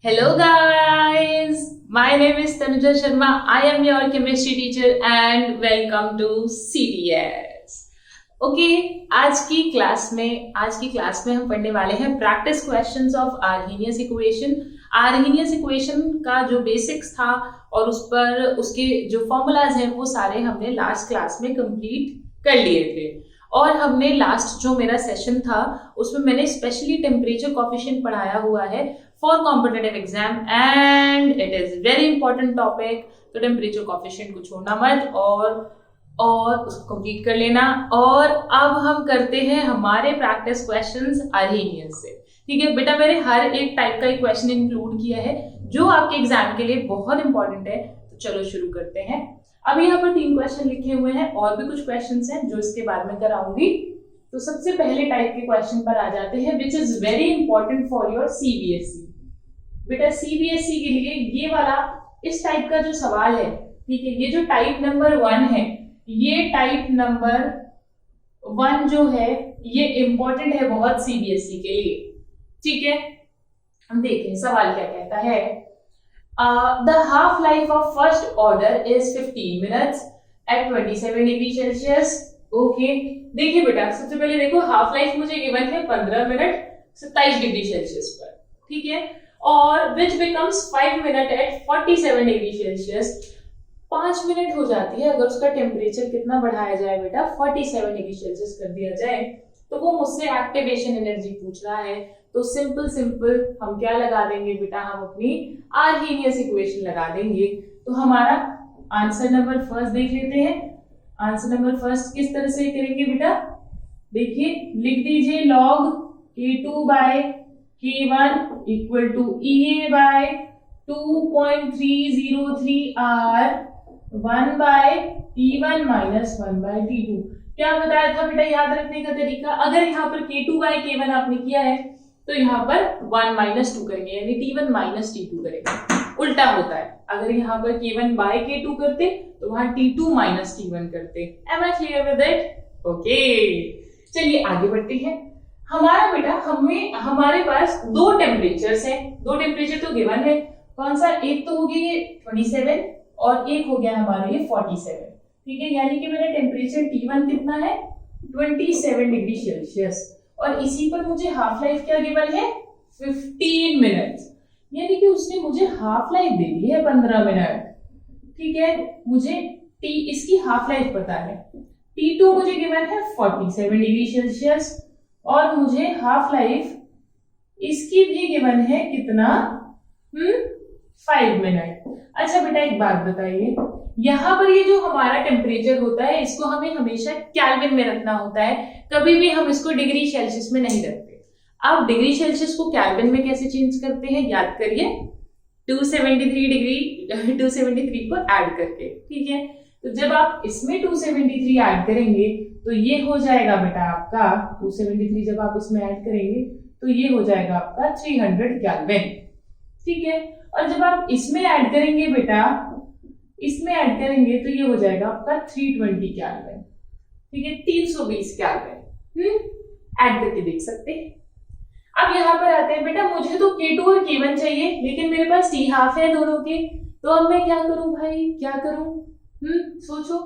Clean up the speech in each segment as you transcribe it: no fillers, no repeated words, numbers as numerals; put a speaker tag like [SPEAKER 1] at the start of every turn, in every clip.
[SPEAKER 1] Hello guys, my name is Tanuja Sharma. I am your chemistry teacher and welcome to CDS. आज की class में हम पढ़ने वाले हैं practice questions of Arrhenius equation. Arrhenius equation का जो बेसिक्स था और उस पर उसके जो फॉर्मूलाज हैं वो सारे हमने लास्ट क्लास में कंप्लीट कर लिए थे। और हमने लास्ट जो मेरा सेशन था उसमें मैंने स्पेशली टेम्परेचर कोफिशिएंट पढ़ाया हुआ है for competitive exam and it is very important topic. तो टेम्परेचर कोफिशिएंट को छोड़ना मत और उसको कंप्लीट कर लेना। और अब हम करते हैं हमारे प्रैक्टिस क्वेश्चंस आर्हेनियस से। ठीक है बेटा, मैंने हर एक टाइप का क्वेश्चन इंक्लूड किया है जो आपके एग्जाम के लिए बहुत इंपॉर्टेंट है। तो चलो शुरू करते हैं। अब यहाँ पर 3 क्वेश्चन लिखे हुए हैं और भी कुछ क्वेश्चंस हैं जो इसके बाद में कराऊंगी। तो सबसे पहले टाइप के क्वेश्चन पर आ जाते हैं विच is very important for your CBSE. बेटा सीबीएसई के लिए ये वाला इस टाइप का जो सवाल है, ठीक है, ये जो टाइप नंबर 1 है, ये टाइप नंबर 1 जो है ये इंपॉर्टेंट है बहुत सीबीएसई के लिए। ठीक है, हम देखें सवाल क्या कहता है। The half-life of first order is 15 minutes at 27 degree Celsius. Okay, देखिए बेटा सबसे पहले देखो हाफ लाइफ मुझे गिवन है 15 मिनट 27 डिग्री सेल्सियस पर, ठीक है, और which becomes 5 minute at 47 degree Celsius. 5 minute हो जाती है अगर उसका टेम्परेचर कितना बढ़ाया जाए बेटा, 47 डिग्री सेल्सियस कर दिया जाए। तो वो मुझसे एक्टिवेशन एनर्जी पूछ रहा है। तो सिंपल हम क्या लगा देंगे बेटा, हम अपनी आर्हेनियस इक्वेशन लगा देंगे। तो हमारा आंसर नंबर फर्स्ट देख लेते हैं। आंसर नंबर फर्स्ट किस तरह से करेंगे बेटा, देखिए लिख दीजिए log K2 by K1 equal to EA by 2.303 R 1 by T1 minus 1 by T2। क्या बताया था बेटा याद रखने का तरीका, अगर यहाँ पर K2 by K1 आपने किया है तो यहाँ पर 1 minus 2 करेंगे, यानी T1 minus T2 करेंगे। उल्टा होता है, अगर यहाँ पर K1 by K2 करते तो वहां T2 minus T1 करते। Am I clear with it? Okay, चलिए आगे बढ़ते हैं। हमारा बेटा हमारे पास 2 टेम्परेचर्स हैं। 2 टेम्परेचर तो गिवन है, कौन सा, एक तो हो गया ये 27 और एक हो गया हमारा ये 47। ठीक है, यानी कि मेरा टेम्परेचर T1 कितना है 27 डिग्री सेल्सियस और इसी पर मुझे हाफ लाइफ क्या गिवन है 15 मिनट, यानी कि उसने मुझे हाफ लाइफ दे दी है 15 मिनट। ठीक है, मुझे इसकी हाफ लाइफ पता है। T2 मुझे गिवन है 47 डिग्री सेल्सियस और मुझे हाफ लाइफ इसकी भी गिवन है कितना 5 मिनट। अच्छा बेटा एक बात बताइए, यहाँ पर ये जो हमारा टेम्परेचर होता है इसको हमें हमेशा केल्विन में रखना होता है, कभी भी हम इसको डिग्री सेल्सियस में नहीं रखते। अब डिग्री सेल्सियस को केल्विन में कैसे चेंज करते हैं, याद करिए 273 को ऐड करके। ठीक है, तो जब आप इसमें 273 ऐड करेंगे तो ये हो जाएगा बेटा आपका 273, जब आप इसमें ऐड करेंगे तो ये हो जाएगा आपका 300 केल्विन। ठीक है, और जब आप इसमें ऐड करेंगे बेटा, इसमें ऐड करेंगे तो ये हो जाएगा आपका 320 केल्विन। ठीक है, 320 केल्विन ऐड करके देख सकते हैं। अब यहाँ पर आते हैं बेटा, मुझे तो K2 और K1 चाहिए लेकिन मेरे पास T हाफ है दोनों के, तो अब मैं क्या करूं भाई, क्या करूं? सोचो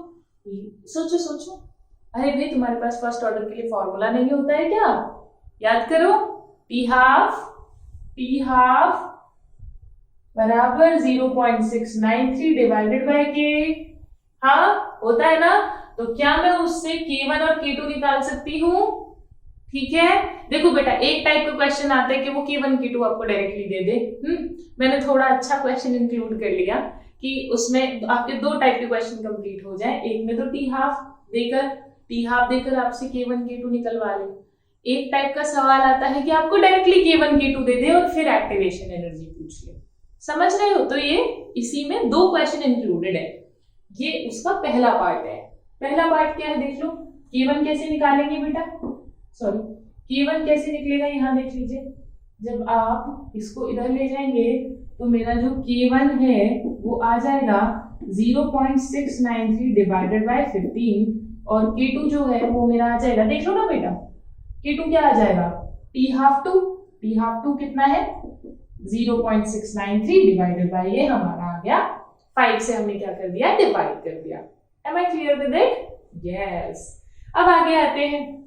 [SPEAKER 1] सोचो सोचो। अरे भाई तुम्हारे पास फर्स्ट ऑर्डर के लिए फॉर्मूला नहीं होता है क्या, याद करो, T हाफ बराबर 0.693 डिवाइडेड बाय K। हाँ होता है ना, तो क्या मैं उससे K1 और K2 निकाल सकती हूँ? ठीक है, देखो बेटा एक टाइप का क्वेश्चन आता है कि वो K1 K2 आपको डायरेक्टली दे दे। मैंने थोड़ा अच्छा क्वेश्चन इंक्लूड कर लिया कि उसमें आपके 2 टाइप के क्वेश्चन कंप्लीट हो जाए। एक में तो T हाफ देकर आपसे K1 K2 निकलवा ले। एक टाइप का सवाल आता है कि आपको डायरेक्टली K1 K2 दे दे और फिर एक्टिवेशन एनर्जी पूछ ले। समझ रहे हो? तो ये इसी में 2 क्वेश्चन इंक्लूडेड है। ये उसका पहला पार्ट है। पहला पार्ट क्या है देख लो, K1 कैसे निकालेंगे बेटा, सॉरी K1 कैसे निकलेगा, यहाँ देख लीजिए। जब आप इसको इधर ले जाएंगे तो मेरा जो K1 है वो आ जाएगा 0.693 डिवाइडेड बाय 15 और K2 जो है वो मेरा आ जाएगा, देख लो ना बेटा, K2 क्या आ जाएगा T हाफ 2 कितना है 0.693 डिवाइडेड बाय ये हमारा आ गया 5 से हमने क्या कर दिया, डिवाइड कर दिया। Am I clear with it? Yes. अब आगे आते हैं।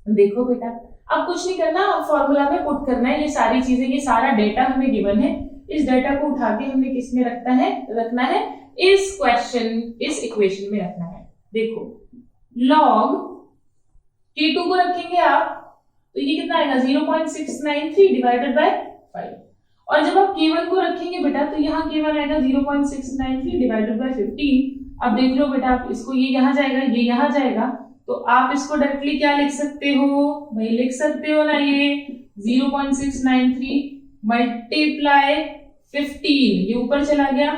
[SPEAKER 1] देखो बेटा, अब कुछ नहीं करना, फॉर्मूला में पुट करना है ये सारी चीजें, ये सारा डेटा हमें गिवन है। इस डेटा को उठा के हमने किस में रखना है इस इक्वेशन में रखना है। देखो log K2 को रखेंगे आप तो ये कितना आएगा 0.693 डिवाइडेड बाय 5, और जब आप K1 को रखेंगे बेटा तो यहाँ K1 आएगा 0.693 डिवाइडेड बाय 15। अब देख लो बेटा, आप इसको ये यहाँ जाएगा, ये यहाँ जाएगा, तो आप इसको डायरेक्टली क्या लिख सकते हो भाई, लिख सकते हो ना ये 0.693 मल्टीप्लाई 15, ये ऊपर चला गया,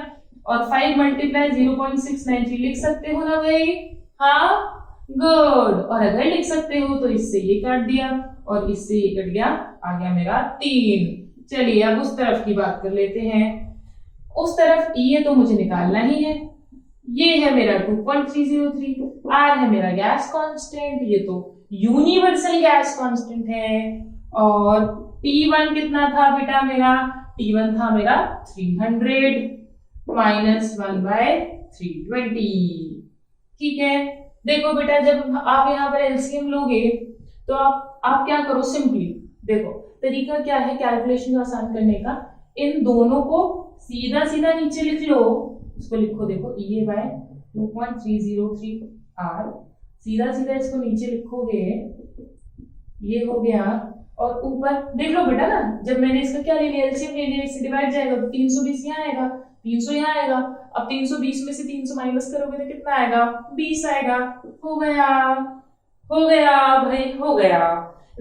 [SPEAKER 1] और 5 मल्टीप्लाई 0.693 लिख सकते हो ना भाई? हाँ गुड। और अगर लिख सकते हो तो इससे ये काट दिया और इससे ये कट गया, आ गया मेरा 3। चलिए अब उस तरफ की बात कर लेते हैं। उस तरफ ये तो मुझे निकालना ही है, ये है मेरा 2.303, आर है मेरा गैस कांस्टेंट, ये तो यूनिवर्सल गैस कांस्टेंट है, और T1 कितना था बेटा मेरा? T1 था मेरा 300 माइनस 1/320। ठीक है, देखो बेटा जब आप यहाँ पर एलसीएम लोगे तो आप क्या करो, सिंपली देखो तरीका क्या है कैलकुलेशन को आसान करने का, इन दोनों को सीधा सीधा नीचे लिख लो, इसको लिखो, देखो E बाय 2.303 R, सीधा सीधा इसको नीचे लिखोगे, ये हो गया, और ऊपर देख लो बेटा ना, जब मैंने इसका क्या ले लिया, एलसीएम ले लिया, इससे डिवाइड जाएगा तो 320 यहाँ आएगा, 300 यहाँ आएगा, अब 320 में से 300 माइनस करोगे तो कितना आएगा? 20 आएगा। हो गया भाई, हो गया।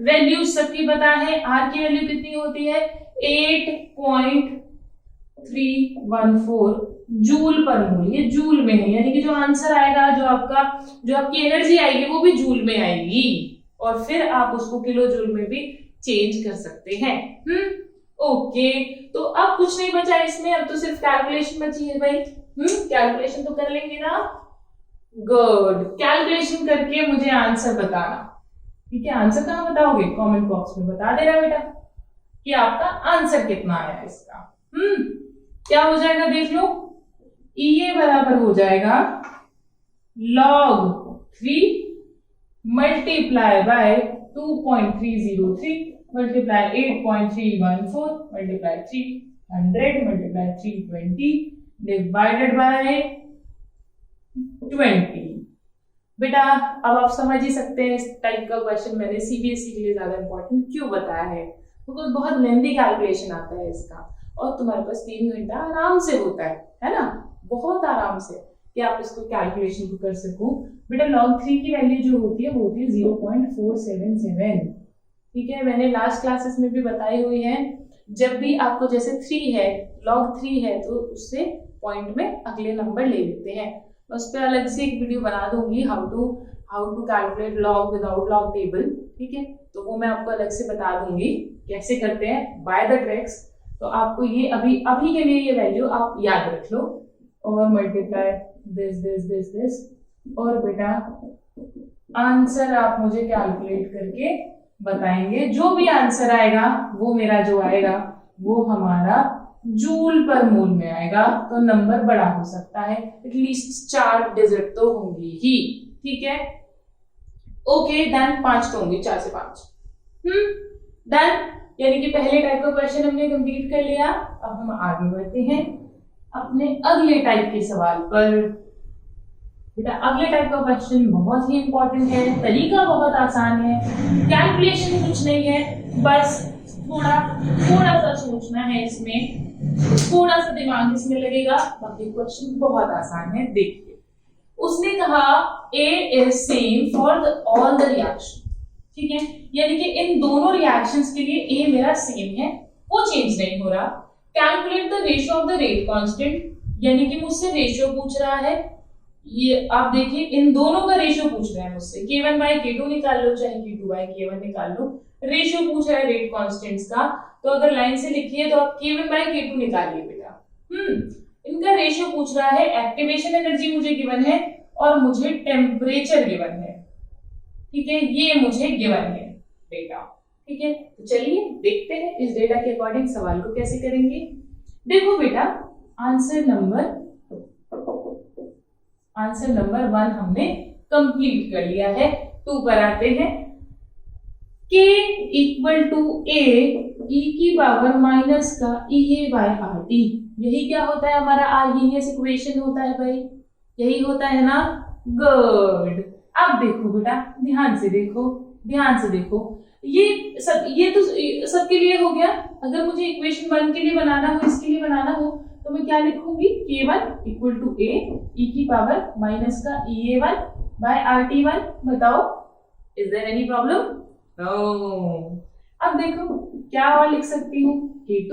[SPEAKER 1] वैल्यू सबकी पता है, आर की वैल्यू कितनी होती है? 8.314 जूल पर मोल, ये जूल में है, यानी कि जो आंसर आएगा, जो आपकी एनर्जी आएगी वो भी जूल में आएगी, और फिर आप उसको किलो जूल में भी चेंज कर सकते हैं। ओके, तो अब कुछ नहीं बचा इसमें, अब तो सिर्फ कैलकुलेशन बची है भाई। कैलकुलेशन तो कर लेंगे ना? गुड, कैलकुलेशन करके मुझे आंसर बताना। ठीक है, आंसर कहाँ बताओगे? कमेंट बॉक्स में बता देना बेटा कि आपका आंसर कितना आया इसका। क्या हो जाएगा देख लो, ये बराबर हो जाएगा log 3 multiply by 2.303 multiply 8.314 multiply 300 multiply 320 divided by 20। बेटा अब आप समझ ही सकते हैं इस टाइप का क्वेश्चन मैंने सीबीएसई के लिए ज्यादा इंपॉर्टेंट क्यों बताया है, क्योंकि बहुत लेंथी कैलकुलेशन आता है इसका, और तुम्हारे पास 3 घंटा आराम से होता है ना, बहुत आराम से, कि आप इसको कैलकुलेशन को कर सको। बेटा log 3 की वैल्यू जो होती है वो होती है 0.477। ठीक है, मैंने लास्ट क्लासेस में भी बताई हुई है, जब भी आपको जैसे 3 है, log 3 है, तो उससे पॉइंट में अगले नंबर ले लेते हैं। मैं उस पर अलग से एक वीडियो बना दूंगी, how to calculate log without log table. ठीक है, तो वो मैं आपको अलग से बता दूंगी कैसे करते हैं बाय द ट्रिक्स। तो आपको ये अभी के लिए ये वैल्यू आप याद रख लो, और मल्टीप्लाई दिस, और बेटा आंसर आप मुझे कैलकुलेट करके बताएंगे। जो भी आंसर आएगा वो मेरा जो आएगा वो हमारा जूल पर मोल में आएगा, तो नंबर बड़ा हो सकता है, एटलीस्ट 4 डिजिट तो होंगी ही। ठीक है, ओके डन, 5 तो होंगी, 4 से 5। डन, यानी कि पहले टाइप का क्वेश्चन हमने कंप्लीट कर लिया। अब हम आगे बढ़ते हैं अपने अगले टाइप के सवाल पर। बेटा अगले टाइप का क्वेश्चन बहुत ही इंपॉर्टेंट है, तरीका बहुत आसान है, कैलकुलेशन कुछ नहीं है, बस थोड़ा सा सोचना है इसमें, थोड़ा सा दिमाग इसमें लगेगा, बाकी क्वेश्चन बहुत आसान है। देखिए, उसने कहा A is same for all the reaction। ठीक है, यानी कि इन दोनों रिएक्शंस के लिए A मेरा सेम है, वो चेंज नहीं हो रहा। Calculate the ratio of the rate constant, यानी कि मुझसे रेशियो पूछ रहा है, ये आप देखिए इन दोनों का रेशियो पूछ रहा है मुझसे, K1 by K2 निकाल लो चाहे K2 by K1 निकाल लो, रेशियो पूछ रहा है रेट कांस्टेंट्स का, तो अगर लाइन से लिखिए तो आप K1 by K2 निकालिए बेटा। इनका रेशियो पूछ रहा है, एक्टिवेशन एनर्जी मुझे गिवन है और मुझे टेम्परेचर गिवन है। ठीक है, ये मुझे गिवन है बेटा। ठीक है, तो चलिए देखते हैं इस डेटा के अकॉर्डिंग सवाल को कैसे करेंगे। देखो बेटा, आंसर नंबर 1 हमने कंप्लीट कर लिया है। 2 पर आते हैं। k equal to a e की पावर माइनस का EA बाय RT, यही क्या होता है हमारा आर्हीनियस इक्वेशन होता है भाई, यही होता है ना। गुड। अब देखो बेटा, ध्यान से देखो, ये तो सबके लिए हो गया। अगर मुझे इक्वेशन 1 के लिए बनाना हो, इसके लिए बनाना हो, तो मैं क्या लिखूंगी, k1 equal to a e की पावर माइनस का EA1 बाय RT1। बताओ, is there any problem? No. अब देखो क्या और लिख सकती हूँ, k2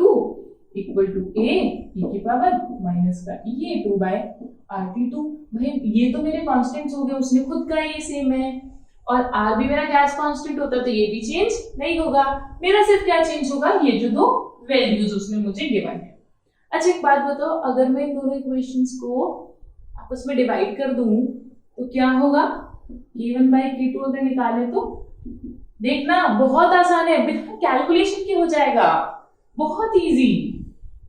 [SPEAKER 1] equal to a e की पावर माइनस का EA2 बाय RT2। भाई ये तो मेरे कांस्टेंट्स हो गए, उसने खुद का ये सेम है, और R भी मेरा गैस कांस्टेंट होता तो ये भी चेंज नहीं होगा। मेरा सिर्फ क्या चेंज होगा, ये जो दो वैल्यूज उसने मुझे गिवन है। अच्छा एक बात बताओ, अगर मैं इन दोनों इक्वेशंस को आपस में डिवाइड कर दूं तो क्या होगा, k1 बाय k2 अगर निकाले तो देखना बहुत आसान है, बिना कैलकुलेशन के हो जाएगा, बहुत इजी।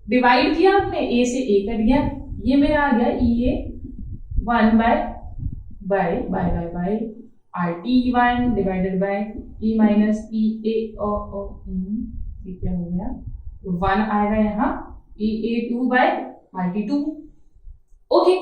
[SPEAKER 1] डिवाइड किया आपने, a से a कट गया, ये मेरा आ गया EA1 by RT1 divided by E minus EA ये क्या हो गया, 1 आएगा यहाँ EA2 बाय RT2। ओके।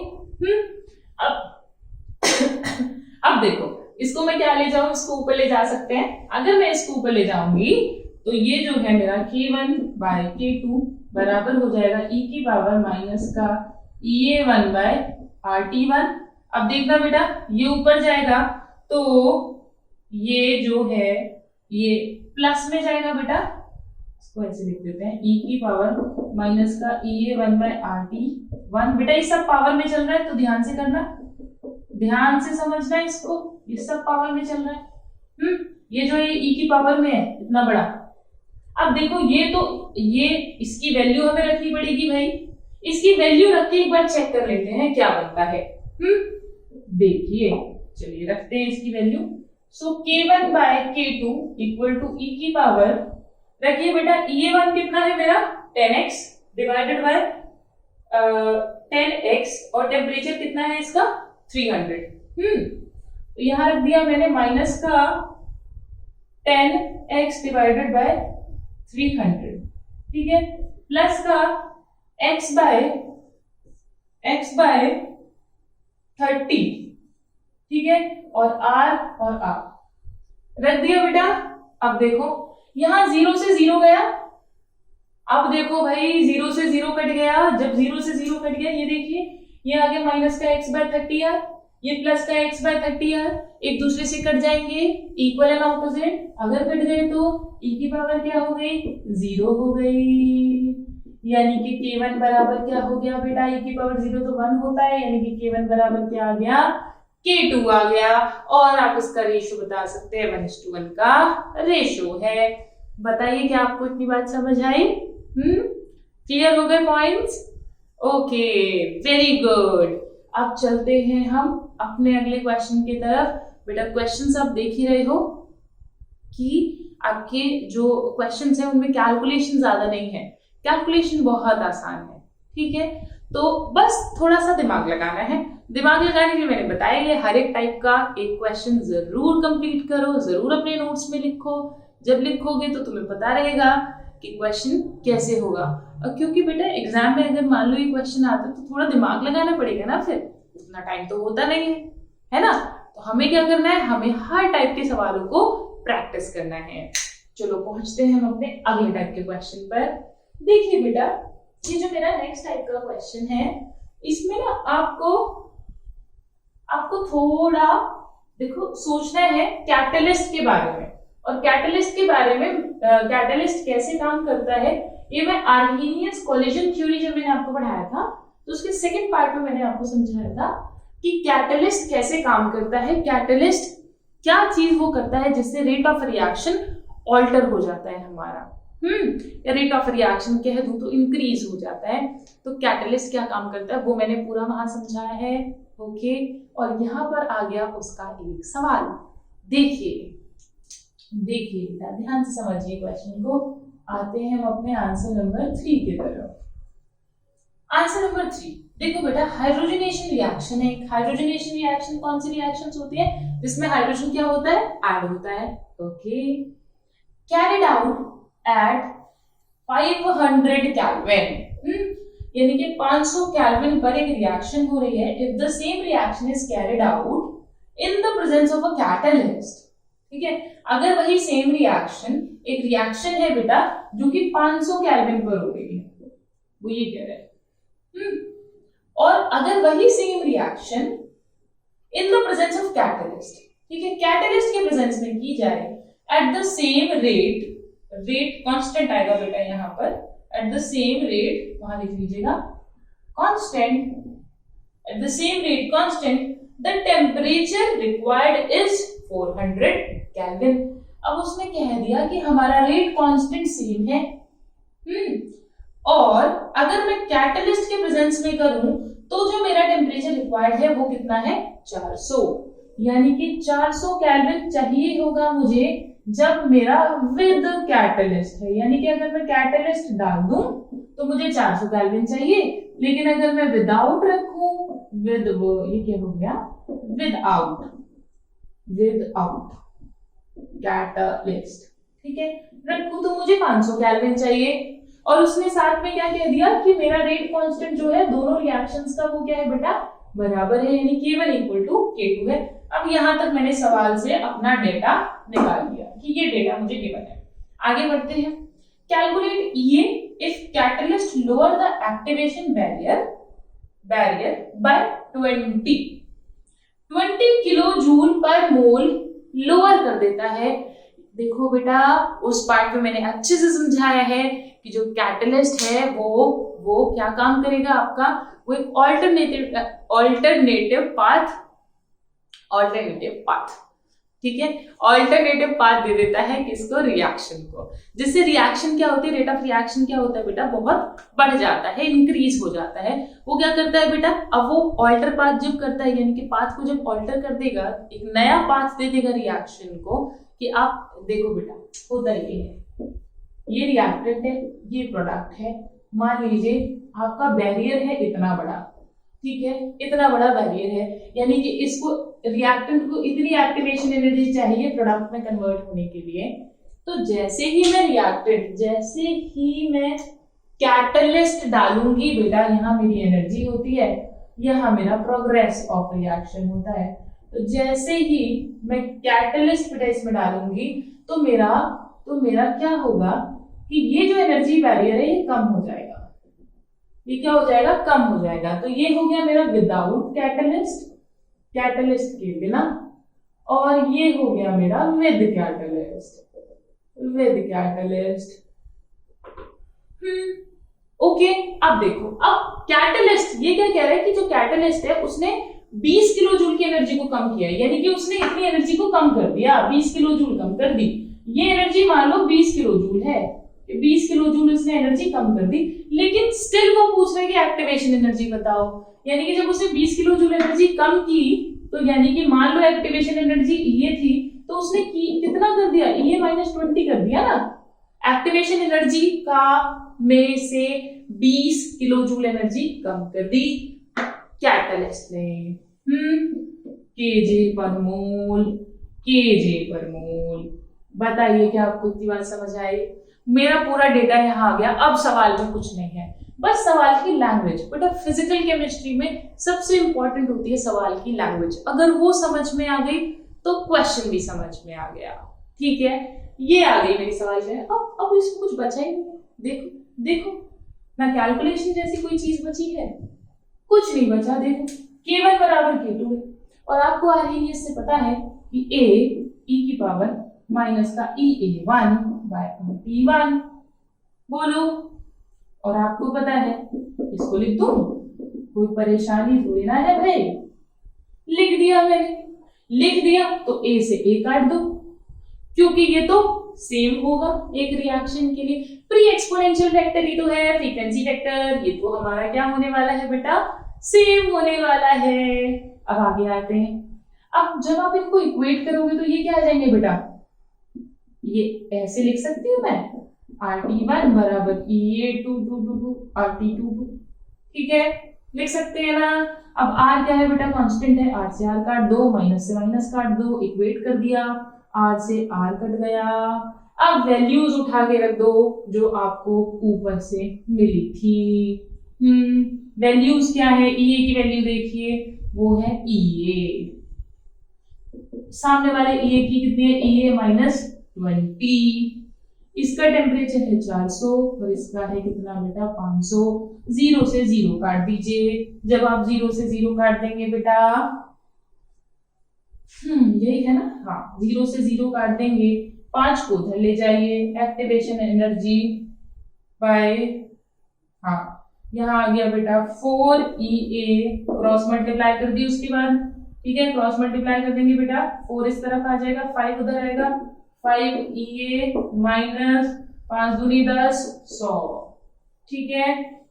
[SPEAKER 1] अब देखो इसको मैं क्या ले जाऊं, इसको ऊपर ले जा सकते हैं। अगर मैं इसको ऊपर ले जाऊंगी तो ये जो है मेरा k1 बाय k2 बराबर हो जाएगा e की पावर माइनस का EA1 बाय RT1। अब देखना बेटा, ये ऊपर जाएगा तो ये जो है ये प्लस में जाएगा बेटा, इसको ऐसे लिख देते हैं, e की पावर माइनस का EA1 बाय RT1। बेटा ये सब पावर में चल रहा है तो ध्यान से करना, ध्यान से समझना इसको, ये सब पावर में चल रहा है। ये जो है e की पावर में है इतना बड़ा। अब देखो ये इसकी वैल्यू हमें रखनी पड़ेगी भाई, इसकी वैल्यू रख के एक बार चेक कर लेते हैं क्या बनता है। देखिए चलिए रखते हैं इसकी value. So k1 by k2 equal to e की पावर, रखिए बेटा EA1 कितना है मेरा 10x डिवाइडेड बाय 10x, और टेम्परेचर कितना है इसका 300। तो यहां रख दिया मैंने माइनस का 10x डिवाइडेड बाय 300, ठीक है, प्लस का x बाय 30, ठीक है, और r रख दिया बेटा। अब देखो यहां 0 से 0 गया, अब देखो भाई 0 से 0 कट गया, जब 0 से 0 कट गया ये देखिए ये आ गया माइनस का x बाय 30r, ये प्लस का x बाय 30r, एक दूसरे से कट जाएंगे, इक्वल एंड ऑपोजिट। अगर कट गए तो e की पावर क्या हो गई, 0 हो गई, यानी कि k1 बराबर क्या हो गया बेटा, e की पावर 0 तो 1 होता है, यानी कि k1 बराबर क्या आ गया, k2 आ गया। और आप इसका रेशो बता सकते हैं 1:1 का रेशो है। बताइए क्या आपको इतनी बात समझ आई? क्लियर हो गए पॉइंट्स? Okay, very good. अब चलते हैं हम अपने अगले क्वेश्चन की तरफ। बेटा क्वेश्चंस आप देख ही रहे हो कि आपके जो क्वेश्चंस हैं उनमें कैलकुलेशन ज्यादा नहीं है, कैलकुलेशन बहुत आसान है, ठीक है। तो बस थोड़ा सा दिमाग लगाना है। दिमाग लगाने के लिए मैंने बताया है हर एक टाइप का एक क्वेश्चन जरूर कंप्लीट करो, जरूर अपने नोट्स में लिखो। जब लिखोगे तो तुम्हें पता रहेगा कि क्वेश्चन कैसे होगा। और क्योंकि बेटा एग्जाम में अगर मान लो ये क्वेश्चन आता है तो थोड़ा दिमाग लगाना पड़ेगा ना, फिर उतना टाइम तो होता नहीं है ना। तो हमें क्या करना है, हमें हर टाइप के सवालों को प्रैक्टिस करना है। चलो पहुंचते हैं हम अपने अगले टाइप के क्वेश्चन पर। देखिए बेटा, ये जो मेरा नेक्स्ट टाइप का क्वेश्चन है, इसमें ना आपको थोड़ा देखो सोचना है कैटलिस्ट के बारे में। और कैटलिस्ट के बारे में, कैटलिस्ट कैसे काम करता है, ये मैं आर्हीनियस कोलिजन थ्योरी जब मैंने आपको पढ़ाया था तो उसके सेकंड पार्ट में मैंने आपको समझाया था कि कैटलिस्ट कैसे काम करता है। कैटलिस्ट क्या चीज वो करता है जिससे रेट ऑफ रिएक्शन ऑल्टर हो जाता है हमारा, रेट ऑफ रिएक्शन कह दूं तो इंक्रीज हो जाता है। तो कैटलिस्ट क्या काम करता है वो मैंने पूरा वहां समझाया है। ओके, और यहाँ पर आ गया उसका एक सवाल। देखिए देखिए बेटा ध्यान से समझिए क्वेश्चन को। आते हैं हम अपने आंसर नंबर 3 की तरफ। आंसर नंबर 3 देखो बेटा, हाइड्रोजनेशन रिएक्शन है। हाइड्रोजनेशन रिएक्शन कौन सी रिएक्शंस होती है जिसमें हाइड्रोजन क्या होता है, ऐड होता है। Okay, carried out at 500 kelvin, यानी कि 500 केल्विन पर एक रिएक्शन हो रही है। If the same reaction is carried out in the presence of a catalyst, ठीक है, अगर वही सेम रिएक्शन, एक रिएक्शन है बेटा जो कि 500 केल्विन पर हो रही है, वो ये कह रहे हैं, और अगर वही same reaction in the presence of catalyst, ठीक है, कैटलिस्ट के प्रेजेंस में की जाए at the same rate, rate constant आएगा बेटा यहां पर, एट द सेम रेट, वहां लिख लीजिएगा constant, at the same rate constant, the temperature required is 400 kelvin. अब उसने कह दिया कि हमारा रेट कांस्टेंट सेम है, और अगर मैं कैटलिस्ट के प्रेजेंस में करूं तो जो मेरा टेम्परेचर रिक्वायर्ड है वो कितना है, 400, यानी कि 400 केल्विन चाहिए होगा मुझे जब मेरा विद कैटलिस्ट है, यानी कि अगर मैं कैटलिस्ट डाल दूं तो मुझे 400 केल्विन चाहिए, लेकिन अगर मैं विदाउट रखूं, विद, वो ये क्या हो गया, विदाउट, विदाउट कैटलिस्ट, ठीक है, रखूं तो मुझे 500 केल्विन चाहिए। और उसने साथ में क्या कह दिया कि मेरा रेट कांस्टेंट जो है दोनों रिएक्शंस का वो क्या है बेटा, बराबर है, यानी K1 इक्वल टू K2 है। अब यहां तक मैंने सवाल से अपना डेटा निकाल लिया कि ये डेटा मुझे गिवन है। आगे बढ़ते हैं, कैलकुलेट ये if catalyst lower the activation barrier by 20 kilojoule per mole lower कर देता है। देखो बेटा उस पार्ट में मैंने अच्छे से समझाया है कि जो कैटलिस्ट है वो क्या काम करेगा आपका, वो एक ऑल्टरनेटिव पाथ, ठीक है, ऑल्टरनेटिव पाथ दे देता है किसको, रिएक्शन को, जिससे रिएक्शन क्या होती है, रेट ऑफ रिएक्शन क्या होता है बेटा, बहुत बढ़ जाता है, इंक्रीज हो जाता है। वो क्या करता है बेटा, अब वो ऑल्टर पाथ जब करता है, यानी कि पाथ को जब ऑल्टर कर देगा, एक नया पाथ दे देगा रिएक्शन को, कि आप देखो बेटा होता ये है, ये रिएक्टेंट है, ये प्रोडक्ट है, मान लीजिए आपका बैरियर है इतना बड़ा, ठीक है, इतना बड़ा बैरियर है, यानी कि इसको रिएक्टेंट को इतनी एक्टिवेशन एनर्जी चाहिए प्रोडक्ट में कन्वर्ट होने के लिए। तो जैसे ही मैं कैटलिस्ट डालूंगी बेटा, यहाँ मेरी एनर्जी होती है, यहाँ मेरा प्रोग्रेस ऑफ रिएक्शन होता है। तो जैसे ही मैं कैटलिस्ट बेटा इसमें डालूंगी तो मेरा क्या होगा कि ये जो एनर्जी बैरियर है ये कम हो जाएगा, ये क्या हो जाएगा, कम हो जाएगा। तो ये हो गया मेरा विदाउट कैटलिस्ट के बिना, और ये हो गया मेरा विद कैटलिस्ट। ओके, अब देखो, अब कैटलिस्ट ये क्या कह रहा है कि जो कैटलिस्ट है उसने 20 किलो जूल की एनर्जी को कम किया, यानी कि उसने इतनी एनर्जी को कम कर दिया, 20 किलो जूल कम कर दी। ये एनर्जी मान लो 20 किलो जूल है, 20 किलो जूल उसने एनर्जी कम कर दी, लेकिन स्टिल वो पूछ रहे कि एक्टिवेशन एनर्जी बताओ, यानी कि जब उसने 20 किलो जूल एनर्जी कम की, तो यानी कि मान लो एक्टिवेशन एनर्जी ये थी, तो उसने कितना कर दिया, ये -20 कर दिया ना, एक्टिवेशन एनर्जी का में से 20 किलो जूल एनर्जी कम कर दी कैटलिस्ट ने। केजे पर मोल। बताइए क्या आपको इतनी बात समझ आई? मेरा पूरा डेटा यहाँ आ गया। अब सवाल में कुछ नहीं है, बस सवाल की लैंग्वेज। बेटा फिजिकल केमिस्ट्री में सबसे इंपॉर्टेंट होती है सवाल की लैंग्वेज। अगर वो समझ में आ गई तो क्वेश्चन भी समझ में आ गया। ठीक है, ये आ गई मेरी सवाल है। अब इसमें कुछ बचा ही नहीं। देखो ना, कैलकुलेशन जैसी कोई चीज बची है? कुछ नहीं बचा। देखो K1 बराबर K2 है, और आपको आर्हेनियस से पता है कि A e की पावर माइनस का EA1 बाय P1। बोलो, और आपको पता है, इसको लिख दूं, कोई परेशानी थोड़ी ना है भाई। लिख दिया मैंने, लिख दिया तो A से A काट दो, क्योंकि ये तो सेम होगा एक रिएक्शन के लिए। प्री एक्सपोनेंशियल फैक्टर ही तो है, फ्रीक्वेंसी फैक्टर, ये तो हमारा क्या होने वाला है बेटा, सेम होने वाला है। अब आगे आते हैं। अब जब आप इनको इक्वेट करोगे तो ये क्या आ जाएंगे बेटा, ये ऐसे लिख सकती हूँ मैं, RT1 बराबर EA2 RT2, ठीक है, लिख सकते हैं ना। अब R क्या है बेटा, कांस्टेंट है, R से R काट दो, माइनस से माइनस काट दो, इक्वेट कर दिया, R से R कट गया। अब वैल्यूज उठा के रख दो जो आपको ऊपर से मिली थी। वैल्यूज क्या है, EA की वैल्यू देखिए, वो है EA, सामने वाले EA की कितनी है, EA -20, इसका टेम्परेचर है 400 और इसका है कितना बेटा 500। 0 से 0 काट दीजिए, जब आप 0 से 0 काट देंगे बेटा, यही है ना, हाँ 0 से 0 काट देंगे, 5 को उधर ले जाइए, एक्टिवेशन एनर्जी बाय, हाँ यहाँ आ गया बेटा 4EA, क्रॉस मल्टीप्लाई कर दी उसके बाद, ठीक है, क्रॉस मल्टीप्लाई कर देंगे बेटा, 4 इस तरफ आ जाएगा, 5 उधर आएगा, 5EA माइनस 5 दूनी 10, 100, ठीक है,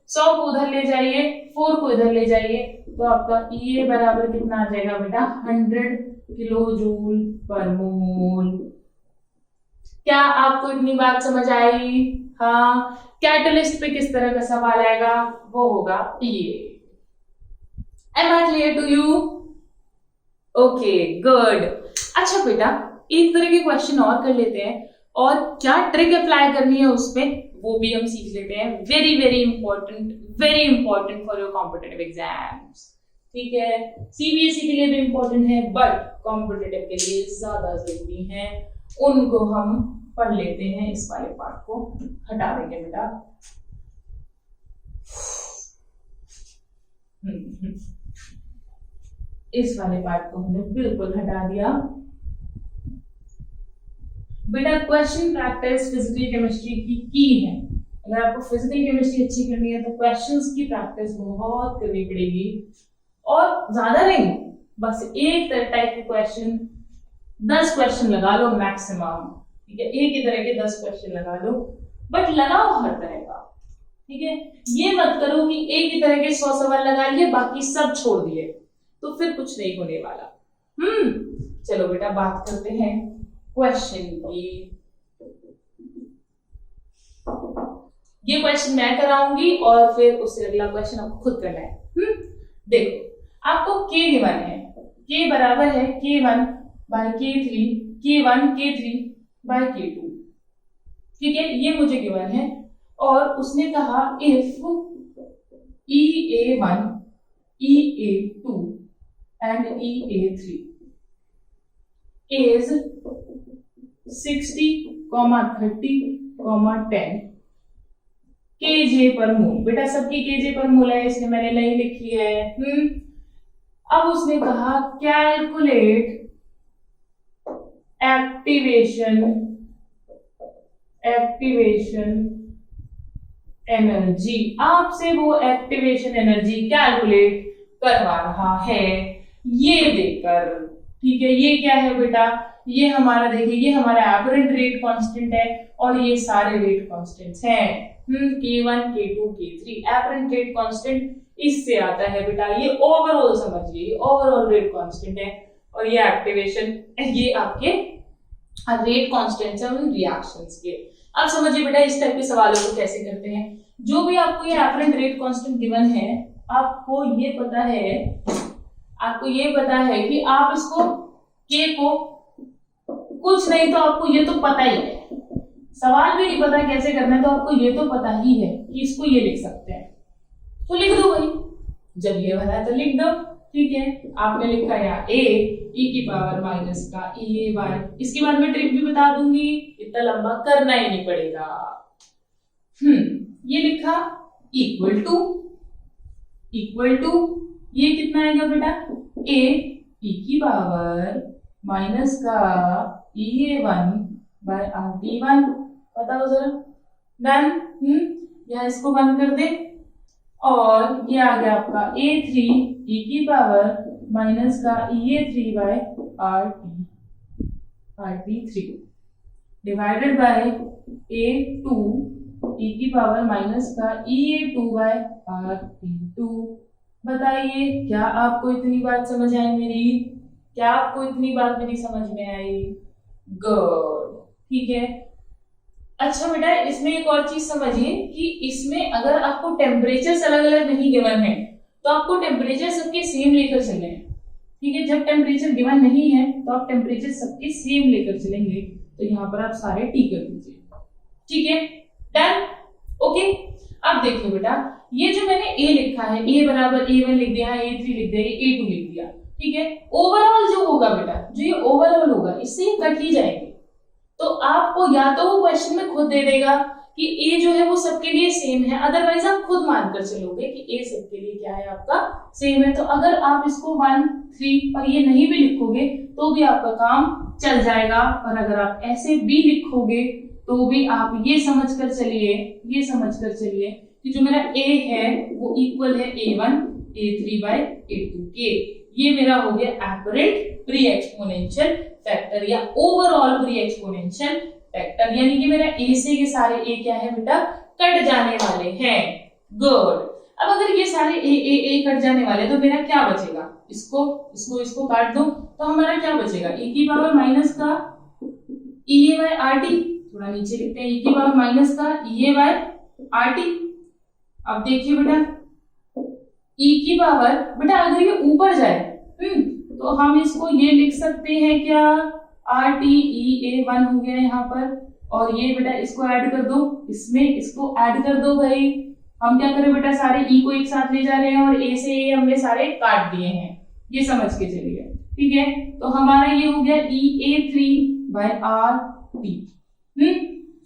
[SPEAKER 1] 100 को उधर ले जाइए, 4 को इधर ले जाइए, तो आपका EA बराबर कितना आ जाएगा बेटा 100 किलो जूल पर मोल। क्या आपको इतनी बात समझ आई? हाँ, कैटलिस्ट पे किस तरह का सवाल आएगा, वो होगा ये। Am I clear to you? Okay good. अच्छा बेटा, एक तरह के क्वेश्चन और कर लेते हैं, और क्या ट्रिक अप्लाई करनी है उसमें वो भी हम सीख लेते हैं। Very very important for your competitive exams, ठीक है, CBSE के लिए भी इंपॉर्टेंट है, बट कॉम्पिटिटिव के लिए ज्यादा जरूरी है। उनको हम पढ़ लेते हैं, इस वाले पार्ट को हटा देंगे बेटा। इस वाले पार्ट को हमने बिल्कुल हटा दिया बेटा। क्वेश्चन प्रैक्टिस फिजिकल केमिस्ट्री की है। अगर आपको फिजिकल केमिस्ट्री अच्छी करनी है तो क्वेश्चंस की प्रैक्टिस बहुत करनी पड़ेगी, और ज्यादा नहीं, बस एक टाइप के क्वेश्चन 10 क्वेश्चन लगा लो मैक्सिमम, ठीक है, एक ही तरह के 10 क्वेश्चन लगा लो, बट लगाओ हर तरह का, ठीक है। ये मत करो कि एक ही तरह के 100 सवाल लगा लिए बाकी सब छोड़ दिए, तो फिर कुछ नहीं होने वाला। चलो बेटा बात करते हैं क्वेश्चन की। ये क्वेश्चन मैं कराऊंगी और फिर उससे अगला क्वेश्चन आपको खुद करना है। देखो, आपको K गिवन है, K बराबर है K1 bye K3, K1 K3 bye K2, ठीक है, ये मुझे गिवन है। और उसने कहा if EA1, EA2 and EA3 is 60, 30, 10 kJ पर मोल, बेटा सबकी kJ पर मोल है, इसलिए मैंने लाइन लिखी है। अब उसने कहा कैलकुलेट एक्टिवेशन एनर्जी, आपसे वो एक्टिवेशन एनर्जी कैलकुलेट करवा रहा है ये देकर, ठीक है। ये क्या है बेटा, ये हमारा देखिए, ये हमारा एपरेंट रेट कांस्टेंट है और ये सारे रेट कांस्टेंट्स हैं। K1 K2 K3 apparent rate constant इससे आता है बेटा, ये ओवरऑल समझिए, ये ओवरऑल रेट कांस्टेंट है, और ये एक्टिवेशन, ये आपके रेट कांस्टेंट्स हैं उन रिएक्शंस के। अब समझिए बेटा इस टाइप के सवालों को कैसे करते हैं। जो भी आपको ये एपरेंट रेट कांस्टेंट गिवन है, आपको ये पता है कि आप इसको K को कुछ नहीं तो आपको ये तो पता ही है, सवाल भी नहीं पता कैसे करना है तो आपको ये तो पता ही है कि इसको ये लिख सकते हैं, तो लिख दो भाई, जब ये बना है तो लिख दो, ठीक है। आपने लिखा यहाँ A e की पावर माइनस का EA1, इसके बाद में ट्रिक भी बता दूंगी, इतना लंबा करना ही नहीं पड़ेगा। ये लिखा इक्वल टू ये कितना आएगा बेटा, A e की पावर माइनस का EA1 बाय RT1, बताओ जरा, डन। यहाँ इसको बंद कर दे, और ये आ गया आपका A3 e की पावर माइनस का EA3 by RT3 divided by A2 e की पावर माइनस का EA2 बाय RT2। बताइए क्या आपको इतनी बात समझ आई मेरी? क्या आपको इतनी बात मेरी समझ में आई? गुड, ठीक है। अच्छा बेटा, इसमें एक और चीज समझिए कि इसमें अगर आपको टेम्परेचर अलग अलग नहीं गिवन है तो आपको टेम्परेचर सबके सेम लेकर चलने हैं। ठीक है, जब टेम्परेचर गिवन नहीं है तो आप टेम्परेचर सबके सेम लेकर चलेंगे। तो यहाँ पर आप सारे टी कर दीजिए। ठीक है, डन, ओके। अब देखिए बेटा, ये जो मैंने ए लिखा है, ए बराबर A1 लिख दिया, A3 लिख दिया, A2 लिख दिया। ठीक है, ओवरऑल जो होगा बेटा, जो ये ओवरऑल होगा इससे ये कट ही जाएंगे। तो आपको या तो वो क्वेश्चन में खुद दे देगा कि ए जो है वो सबके लिए सेम है, अदरवाइज आप खुद मानकर चलोगे कि ए सबके लिए क्या है, आपका सेम है। तो अगर आप इसको 1 3 और ये नहीं भी लिखोगे तो भी आपका काम चल जाएगा। और अगर आप ऐसे भी लिखोगे तो भी आप ये समझकर चलिए कि जो मेरा a है वो इक्वल है A1 A3 by A2 के। ये मेरा हो गया एपरेंट प्री एक्सपोनेंशियल फैक्टर या ओवरऑल प्री एक्सपोनेंशियल फैक्टर, यानी कि मेरा a से ये सारे a क्या है बेटा, कट जाने वाले हैं। गुड। अब अगर ये सारे a कट जाने वाले तो मेरा क्या बचेगा, इसको काट दो तो हमारा क्या बचेगा, e की पावर माइनस का EA by RT, थोड़ा नीचे लिखते हैं, e की पावर माइनस का EA by RT। अब देखिए बेटा, e की पावर बेटा अगर ये ऊपर जाए तो हम इसको ये लिख सकते हैं क्या, RTEA1 हो गया यहाँ पर। और ये बेटा इसको ऐड कर दो, इसमें इसको ऐड कर दो भाई। हम क्या करें बेटा, सारे e को एक साथ ले जा रहे हैं और a से a हमने सारे काट दिए हैं, ये समझ के चलिए। ठीक है, तो हमारा ये हो गया EA3 by RT।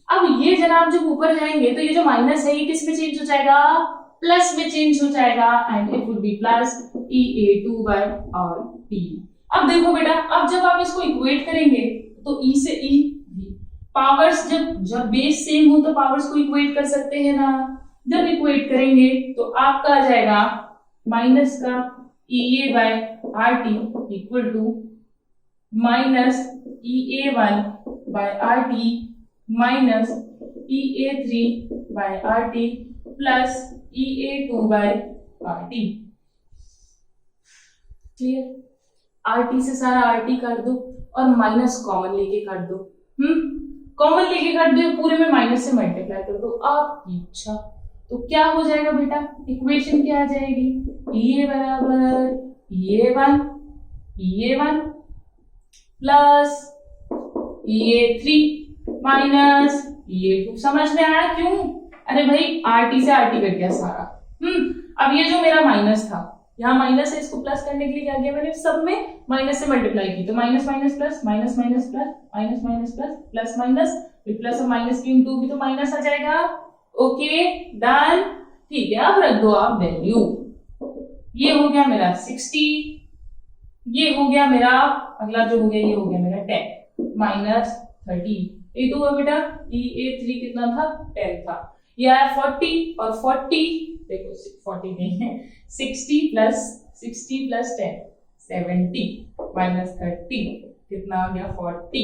[SPEAKER 1] अब ये जनाब जब ऊपर जाएंगे तो ये जो माइनस है ये किस में चेंज हो जाएगा, प्लस में चेंज हो जाएगा, and it would be plus EA2 by RT। अब देखो बेटा, अब जब आप इसको इक्वेट करेंगे तो e से e पावर्स, जब बेस सेम हो तो पावर्स को इक्वेट कर सकते हैं ना। जब इक्वेट करेंगे तो आपका आ जाएगा माइनस का EA by RT equal to minus EA1 by RT minus EA3 by RT plus EA2 by RT। Clear? RT से सारा RT काट दो और माइनस कॉमन लेके काट दो। कॉमन लेके काट दो, पूरे में माइनस से मल्टीप्लाई कर दो, आपकी इच्छा। तो क्या हो जाएगा बेटा, इक्वेशन क्या आ जाएगी, EA बराबर EA1 plus EA3 minus EA2। समझ में आया क्यों? अरे भाई RT से RT कट गया सारा। अब ये जो मेरा माइनस था, यहाँ माइनस है, इसको प्लस करने के लिए क्या किया मैंने, सब में माइनस से मल्टीप्लाई की, तो minus minus plus minus minus plus minus minus plus plus minus, फिर प्लस और माइनस की इंटू भी तो माइनस आ जाएगा। Okay, done. ठीक है, अब रख दो आप वैल्यू। ये हो गया मेरा 60, ये हो गया मेरा अगला जो हो गया, ये हो गया मेरा 10 माइनस 30। ये तो हुआ बेटा EA3 कितना था, 10 था। ये आया 40 और 40 देखो 40 नहीं है, 60 प्लस 10 70 माइनस 30 कितना आ गया 40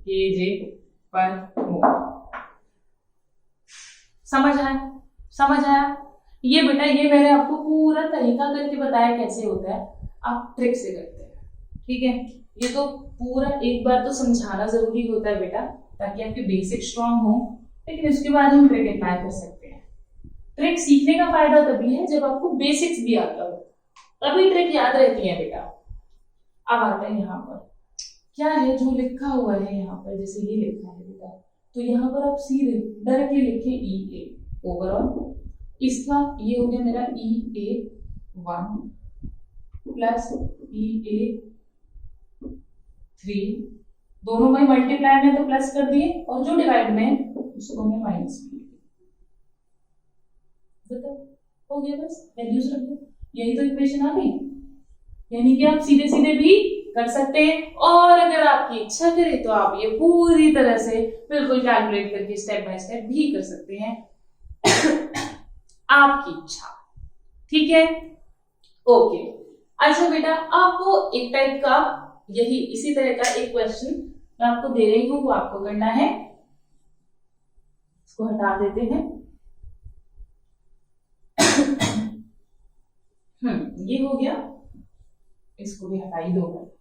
[SPEAKER 1] kJ पर मोल। समझ आया? ये बेटा, ये मैंने आपको पूरा तरीका करके बताया कैसे होता है, आप ट्रिक से करते हैं। ठीक है, ये तो पूरा एक बार तो समझाना जरूरी होता है बेटा, ताकि आपके बेसिक स्ट्रांग हो, लेकिन उसके बाद हम ट्रिक अप्लाई कर सकते हैं। ट्रिक सीखने का फायदा तभी है जब आपको बेसिक्स भी आता हो, तभी ट्रिक याद रहती है बेटा। अब आते हैं यहाँ पर, क्या है जो लिखा हुआ है यहाँ पर, जैसे ये लिखा है बेटा, तो यहाँ पर आप सीधे डायरेक्टली लिखे EA ओवरऑल, इसका ये हो गया मेरा EA1 प्लस EA3, दोनों में मल्टीप्लाई में तो प्लस कर दिए और जो डिवाइड में उसको मैं माइनस कर दिया। बताओ, हो गया, बस वैल्यूज रख दो, यही तो इक्वेशन आ गई। यानी कि आप सीधे सीधे भी कर सकते हैं, और अगर आपकी इच्छा करे तो आप ये पूरी तरह से बिल्कुल कैलकुलेट करके स्टेप बाय स्टेप भी कर सकते हैं। आपकी इच्छा, ठीक है, ओके। अच्छा बेटा, आपको एक टाइप का यही इसी तरह का एक क्वेश्चन मैं आपको दे रही हूं, वो आपको करना है। इसको हटा देते हैं। ये हो गया, इसको भी हटा ही दो।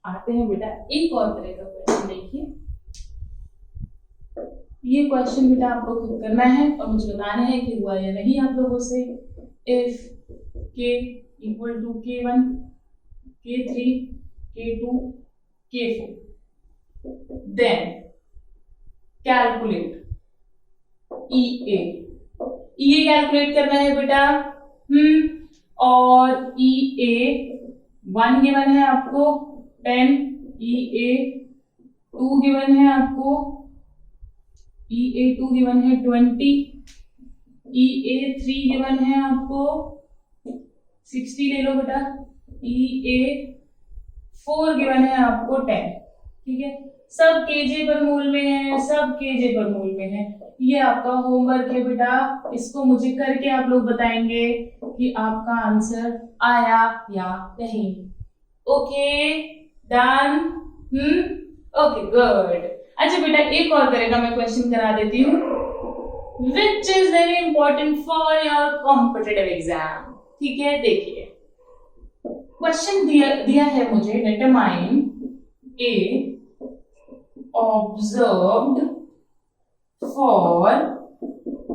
[SPEAKER 1] आते हैं बेटा एक और तरह का क्वेश्चन, देखिए ये क्वेश्चन बेटा आपको खुद करना है और मुझे बताना है कि हुआ या नहीं आप लोगों से। If k equal to k1, k3, k2, k4 then calculate EA। EA calculate करना है बेटा। और EA 1 गिवन है आपको 10, EA 2 गिवन है आपको, EA 2 गिवन है 20, EA 3 गिवन है आपको 60 ले लो बेटा, EA 4 गिवन है आपको 10। ठीक है, सब केजे पर मूल में है, सब केजे पर मूल में है। ये आपका होमवर्क है बेटा, इसको मुझे करके आप लोग बताएंगे कि आपका आंसर आया या नहीं। Okay done. Okay good. अच्छा बेटा एक और करेगा, मैं क्वेश्चन करा देती हूँ, which is very important for your competitive exam. ठीक है, देखिए क्वेश्चन दिया है मुझे, determine a observed for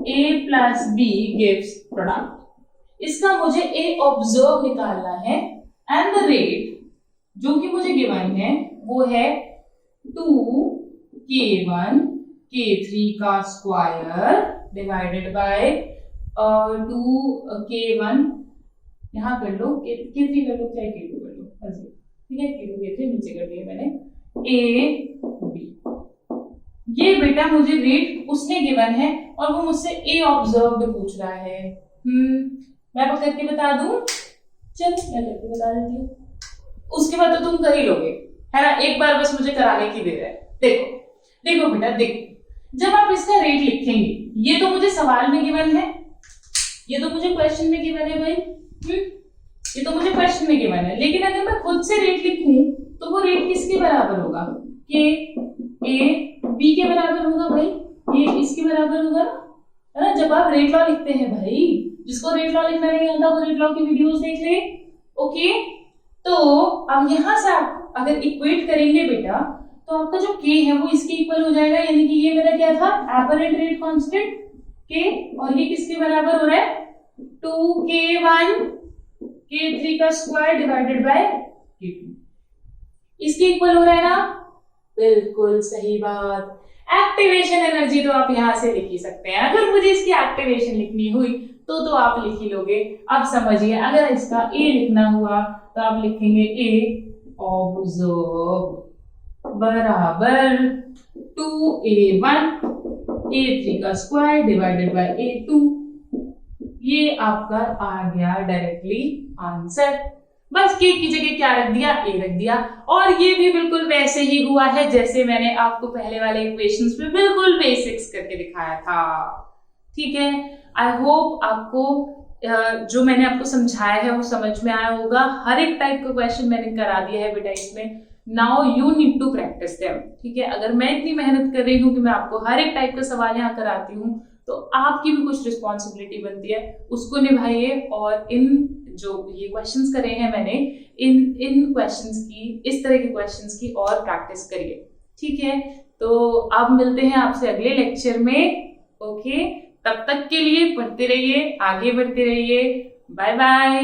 [SPEAKER 1] a plus B gives product. इसका मुझे ए ऑब्जर्व निकालना है एंड द रेट जो कि मुझे गिवन है वो है 2k1 k3 का स्क्वायर डिवाइडेड बाय 2k1, यहाँ कर लो k3 कर लो चाहे k2 कर लो, ठीक है, k2 k3 नीचे कर दिया मैंने, a b। ये बेटा मुझे रेट उसने गिवन है और वो मुझसे ए ऑब्जर्व्ड पूछ रहा है। मैं करके बता दूं, चल मैं करके बता देती हूँ, उसके बाद तो तुम कर ही लोगे, है ना, एक बार बस मुझे कराने की देर है। देखो देखो बेटा देखो, जब आप इसका रेट लिखेंगे, ये तो मुझे सवाल में गिवन है, ये तो मुझे क्वेश्चन में गिवन है भाई, ये तो मुझे क्वेश्चन में गिवन है, लेकिन अगर मैं खुद से रेट लिखूं तो वो रेट किसके बराबर होगा, के ए बी के बराबर होगा भाई, ये इसके बराबर होगा ना, है ना। जब आप रेट लॉ लिखते हैं भाई, जिसको रेट लॉ लिखना नहीं आता वो रेट लॉ की वीडियोस देख ले। ओके, तो अब यहां से आप अगर इक्वेट करेंगे बेटा तो आपका जो k है वो इसके इक्वल हो जाएगा, यानी कि ये मेरा क्या था, एपरेंट रेट कांस्टेंट k, और ये किसके बराबर हो रहा है, 2k1 k3 का स्क्वायर डिवाइडेड बाय k2, इसके इक्वल हो रहा है ना। बिल्कुल सही बात। एक्टिवेशन एनर्जी तो आप यहां से लिख ही सकते हैं, अगर मुझे इसकी एक्टिवेशन लिखनी हुई तो आप लिख ही लोगे। अब समझिए, अगर इसका ए लिखना हुआ तो आप लिखेंगे ए ऑब्जर्व बराबर 2a1 a3 का स्क्वायर डिवाइडेड बाय a2। ये आपका आ गया डायरेक्टली आंसर। बस के की जगह क्या रख दिया, ए रख दिया, और ये भी बिल्कुल वैसे ही हुआ है जैसे मैंने आपको पहले वाले इक्वेशंस में बिल्कुल बेसिक्स करके दिखाया था। ठीक है, आई होप आपको जो मैंने आपको समझाया है वो समझ में आया होगा। हर एक टाइप का क्वेश्चन मैंने करा दिया है बेटा इसमें। Now you need to practice them. ठीक है, अगर मैं इतनी मेहनत कर रही हूँ कि मैं आपको हर एक टाइप का सवाल यहाँ कराती हूँ, तो आपकी भी कुछ रिस्पॉन्सिबिलिटी बनती है, उसको निभाइए। और इन जो ये क्वेश्चंस करे हैं मैंने, इन क्वेश्चंस की, इस तरह के क्वेश्चंस की और प्रैक्टिस करिए। ठीक है, तो अब मिलते हैं आपसे अगले लेक्चर में। ओके, तब तक के लिए पढ़ते रहिए, आगे बढ़ते रहिए। Bye bye.